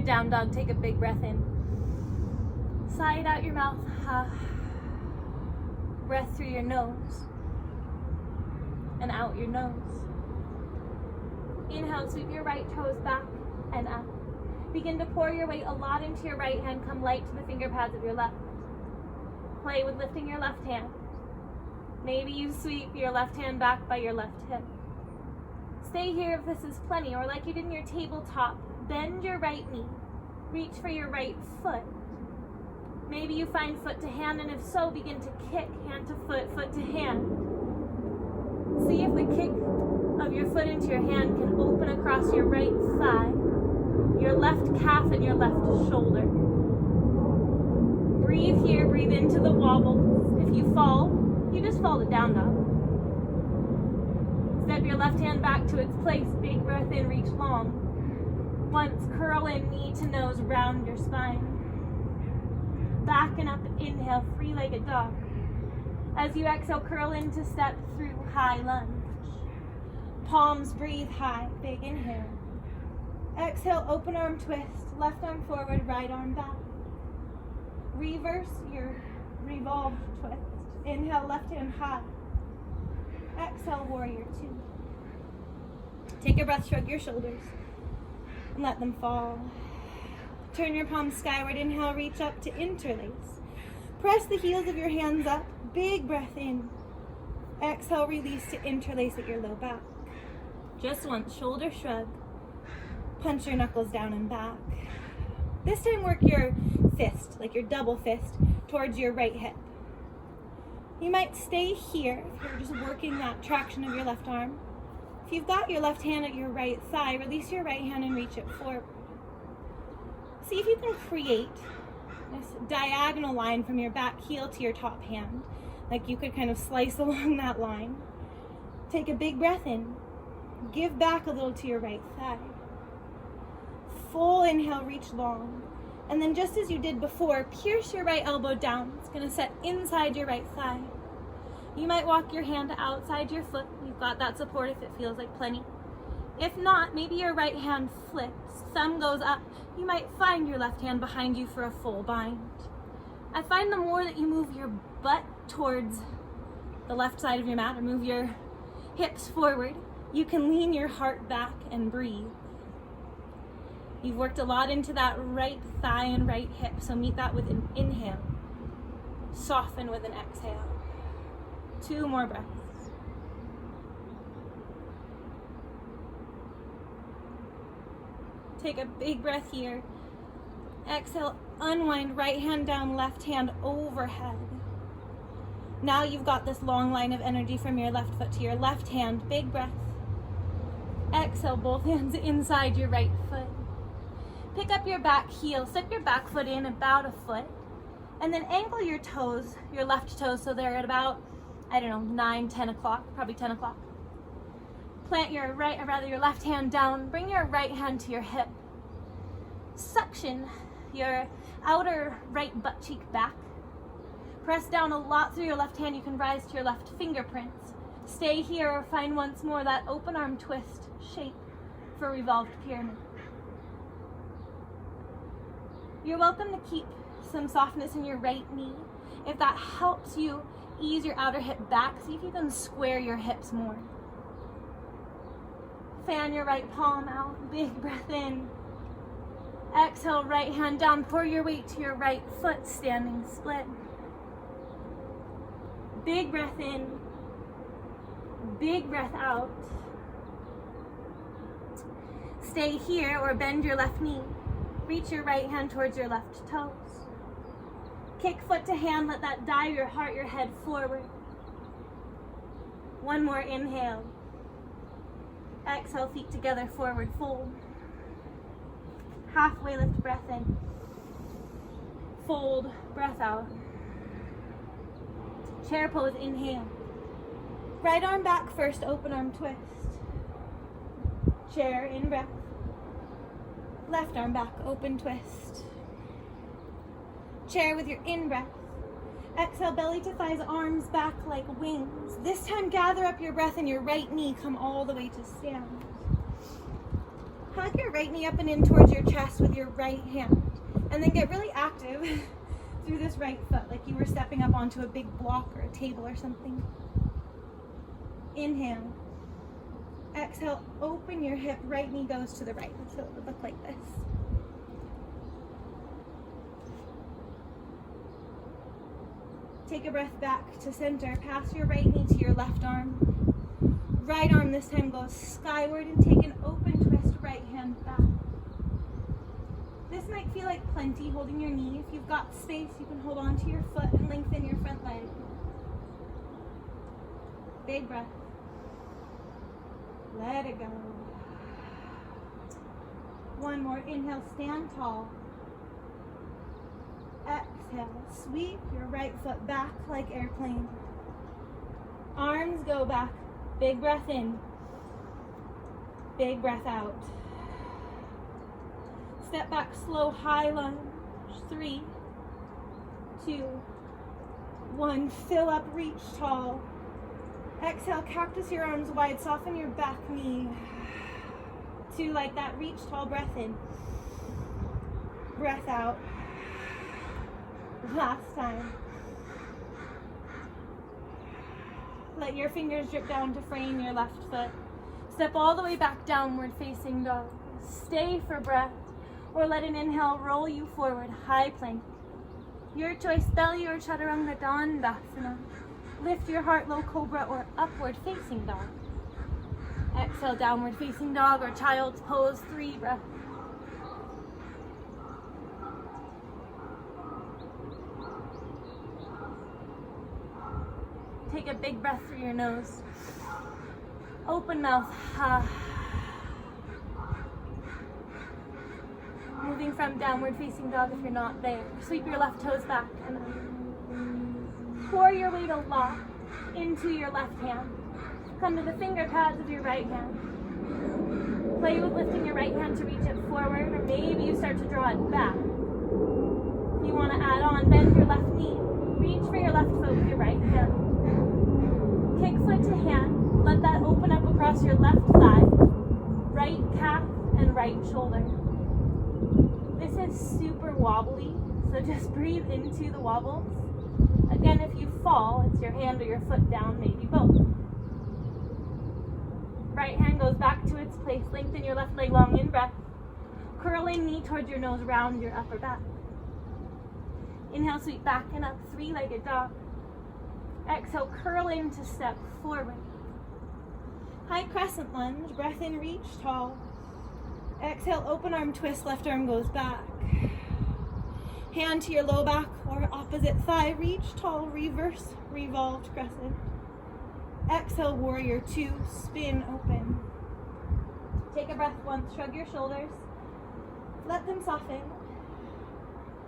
down dog, take a big breath in. Sigh it out your mouth. Breath through your nose and out your nose. Inhale, sweep your right toes back and up. Begin to pour your weight a lot into your right hand. Come light to the finger pads of your left. Play with lifting your left hand. Maybe you sweep your left hand back by your left hip. Stay here if this is plenty, or like you did in your tabletop, bend your right knee. Reach for your right foot. Maybe you find foot to hand, and if so, begin to kick hand to foot, foot to hand. See if the kick of your foot into your hand can open across your right thigh, your left calf, and your left shoulder. Breathe here, breathe into the wobble. If you fall, you just fall to down dog. Step your left hand back to its place. Big breath in, reach long. Once, curl in, knee to nose, round your spine. Back and up, inhale, three-legged dog. As you exhale, curl in to step through high lunge. Palms breathe high, big inhale. Exhale, open arm twist, left arm forward, right arm back. Reverse your revolved twist. Inhale, left hand high. Exhale, warrior two. Take a breath, shrug your shoulders, and let them fall. Turn your palms skyward. Inhale, reach up to interlace. Press the heels of your hands up. Big breath in. Exhale, release to interlace at your low back. Just once, shoulder shrug. Punch your knuckles down and back. This time work your fist, like your double fist, towards your right hip. You might stay here if you're just working that traction of your left arm. If you've got your left hand at your right thigh, release your right hand and reach it forward. See if you can create this diagonal line from your back heel to your top hand. Like you could kind of slice along that line. Take a big breath in. Give back a little to your right thigh. Full inhale, reach long. And then just as you did before, pierce your right elbow down. It's going to set inside your right thigh. You might walk your hand outside your foot. You've got that support if it feels like plenty. If not, maybe your right hand flips, thumb goes up. You might find your left hand behind you for a full bind. I find the more that you move your butt towards the left side of your mat or move your hips forward, you can lean your heart back and breathe. You've worked a lot into that right thigh and right hip, so meet that with an inhale. Soften with an exhale. 2 more breaths. Take a big breath here. Exhale, unwind, right hand down, left hand overhead. Now you've got this long line of energy from your left foot to your left hand. Big breath. Exhale, both hands inside your right foot. Pick up your back heel, step your back foot in about a foot, and then angle your toes, your left toes, so they're at about, 9, 10 o'clock, probably 10 o'clock. Plant your left hand down, bring your right hand to your hip. Suction your outer right butt cheek back. Press down a lot through your left hand. You can rise to your left fingerprints. Stay here or find once more that open arm twist shape for revolved pyramid. You're welcome to keep some softness in your right knee. If that helps you ease your outer hip back, see if you can square your hips more. Fan your right palm out, big breath in. Exhale, right hand down, pour your weight to your right foot, standing split. Big breath in, big breath out. Stay here or bend your left knee. Reach your right hand towards your left toes. Kick foot to hand, let that dive your heart, your head forward. 1 more inhale. Exhale, feet together, forward fold. Halfway lift, breath in. Fold, breath out. Chair pose, inhale. Right arm back first, open arm twist. Chair, in breath. Left arm back, open twist. Chair with your in breath. Exhale, belly to thighs, arms back like wings. This time gather up your breath and your right knee, come all the way to stand. Hug your right knee up and in towards your chest with your right hand. And then get really active through this right foot, like you were stepping up onto a big block or a table or something. Inhale. Exhale, open your hip, right knee goes to the right. So it would look like this. Take a breath back to center. Pass your right knee to your left arm. Right arm this time goes skyward and take an open twist, right hand back. This might feel like plenty holding your knee. If you've got space, you can hold on to your foot and lengthen your front leg. Big breath. Let it go. One more. Inhale, stand tall. Exhale, sweep your right foot back like airplane. Arms go back. Big breath in. Big breath out. Step back, slow, high lunge. 3, 2, 1. Fill up, reach tall. Exhale, cactus your arms wide, soften your back knee. 2, like that, reach tall, breath in. Breath out. Last time. Let your fingers drip down to frame your left foot. Step all the way back, downward facing dog. Stay for breath, or let an inhale roll you forward, high plank. Your choice, belly or chaturanga dandasana. Lift your heart, low cobra or upward facing dog. Exhale, downward facing dog or child's pose, 3 breaths. Take a big breath through your nose. Open mouth. Moving from downward facing dog if you're not there. Sweep your left toes back and pour your weight a lot into your left hand. Come to the finger pads of your right hand. Play with lifting your right hand to reach it forward, or maybe you start to draw it back. If you want to add on, bend your left knee. Reach for your left foot with your right hand. Kick foot to hand. Let that open up across your left thigh, right calf, and right shoulder. This is super wobbly, so just breathe into the wobbles. Again, if you fall, it's your hand or your foot down, maybe both. Right hand goes back to its place. Lengthen your left leg long in breath. Curling knee towards your nose, round your upper back. Inhale, sweep back and up, 3-legged dog. Exhale, curl in to step forward. High crescent lunge, breath in, reach tall. Exhale, open arm twist, left arm goes back. Hand to your low back or opposite thigh, reach tall, reverse, revolved crescent. Exhale, warrior 2, spin open. Take a breath once, shrug your shoulders. Let them soften.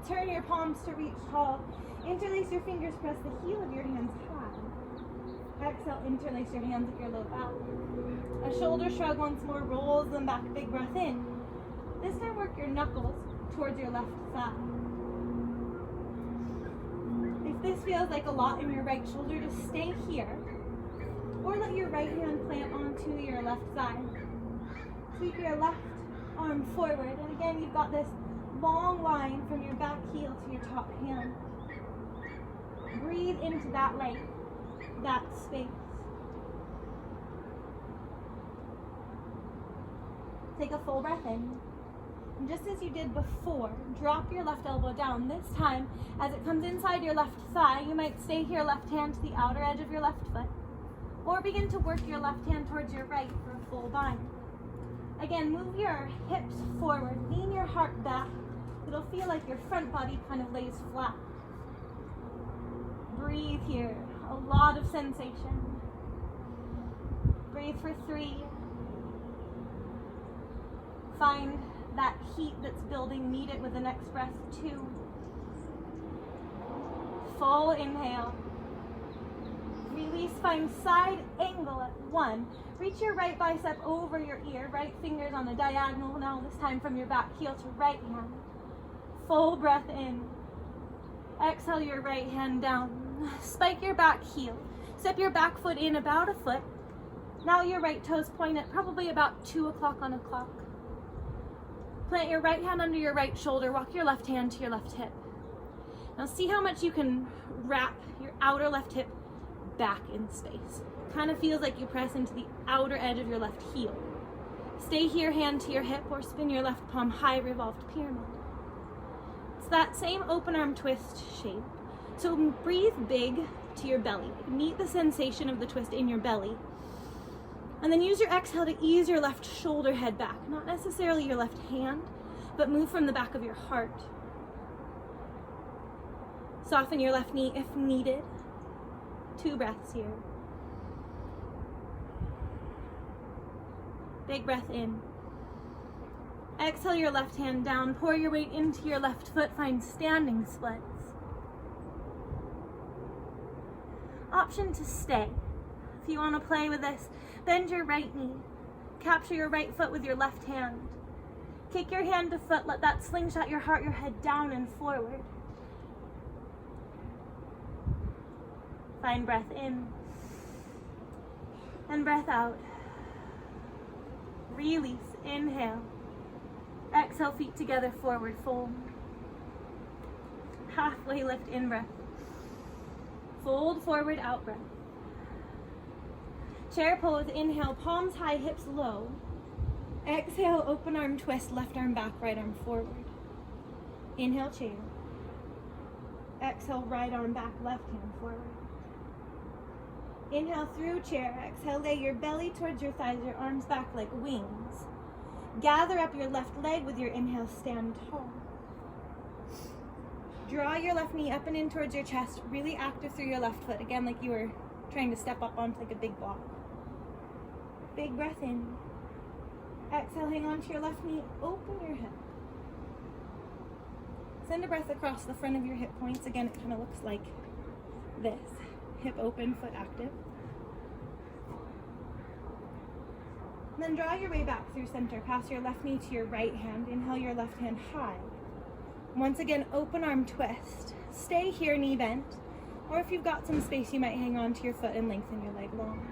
Turn your palms to reach tall. Interlace your fingers, press the heel of your hands high. Exhale, interlace your hands at your low back. A shoulder shrug once more, rolls them back, big breath in. This time work your knuckles towards your left thigh. If this feels like a lot in your right shoulder, just stay here. Or let your right hand plant onto your left thigh. Sweep your left arm forward. And again, you've got this long line from your back heel to your top hand. Breathe into that length, that space. Take a full breath in. And just as you did before, drop your left elbow down. This time, as it comes inside your left thigh, you might stay here, left hand to the outer edge of your left foot. Or begin to work your left hand towards your right for a full bind. Again, move your hips forward, lean your heart back. It'll feel like your front body kind of lays flat. Breathe here, a lot of sensation. Breathe for 3. Find that heat that's building, meet it with the next breath, 2. Full inhale. Release, find side angle at 1. Reach your right bicep over your ear, right fingers on the diagonal now, this time from your back heel to right hand. Full breath in. Exhale your right hand down. Spike your back heel. Step your back foot in about a foot. Now your right toes point at probably about 2 o'clock on a clock. Plant your right hand under your right shoulder, walk your left hand to your left hip. Now see how much you can wrap your outer left hip back in space. Kind of feels like you press into the outer edge of your left heel. Stay here, hand to your hip, or spin your left palm high, revolved pyramid. It's that same open arm twist shape. So breathe big to your belly. Meet the sensation of the twist in your belly. And then use your exhale to ease your left shoulder head back. Not necessarily your left hand, but move from the back of your heart. Soften your left knee if needed. 2 breaths here. Big breath in. Exhale your left hand down. Pour your weight into your left foot. Find standing splits. Option to stay. If you want to play with this, bend your right knee. Capture your right foot with your left hand. Kick your hand to foot. Let that slingshot your heart, your head down and forward. Find breath in and breath out. Release, inhale. Exhale, feet together, forward fold. Halfway lift, in breath. Fold forward, out breath. Chair pose, inhale, palms high, hips low. Exhale, open arm twist, left arm back, right arm forward. Inhale, chair. Exhale, right arm back, left hand forward. Inhale through chair. Exhale, lay your belly towards your thighs, your arms back like wings. Gather up your left leg with your inhale, stand tall. Draw your left knee up and in towards your chest, really active through your left foot, again like you were trying to step up onto like a big block. Big breath in. Exhale, hang on to your left knee, open your hip. Send a breath across the front of your hip points. Again, it kind of looks like this. Hip open, foot active. And then draw your way back through center. Pass your left knee to your right hand. Inhale your left hand high. Once again, open arm twist. Stay here, knee bent. Or if you've got some space, you might hang on to your foot and lengthen your leg long.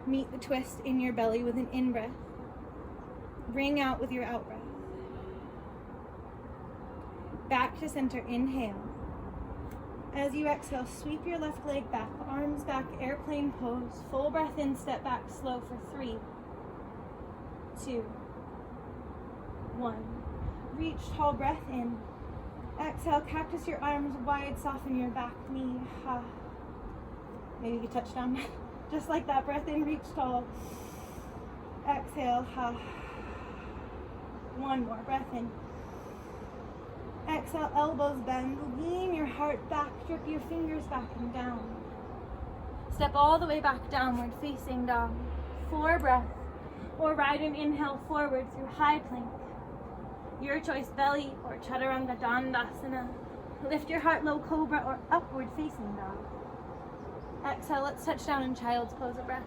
Meet the twist in your belly with an in-breath. Wring out with your out-breath. Back to center, inhale. As you exhale, sweep your left leg back, arms back, airplane pose. Full breath in, step back slow for 3, 2, 1. Reach, tall breath in. Exhale, cactus your arms wide, soften your back knee. Maybe you touch down. Just like that, breath in, reach tall. Exhale, one more, breath in. Exhale, elbows bend, lean your heart back, drip your fingers back and down. Step all the way back downward, facing dog. 4 breaths, or ride an inhale forward through high plank. Your choice, belly or chaturanga dandasana. Lift your heart, low cobra or upward facing dog. Exhale, let's touch down in child's pose, a breath.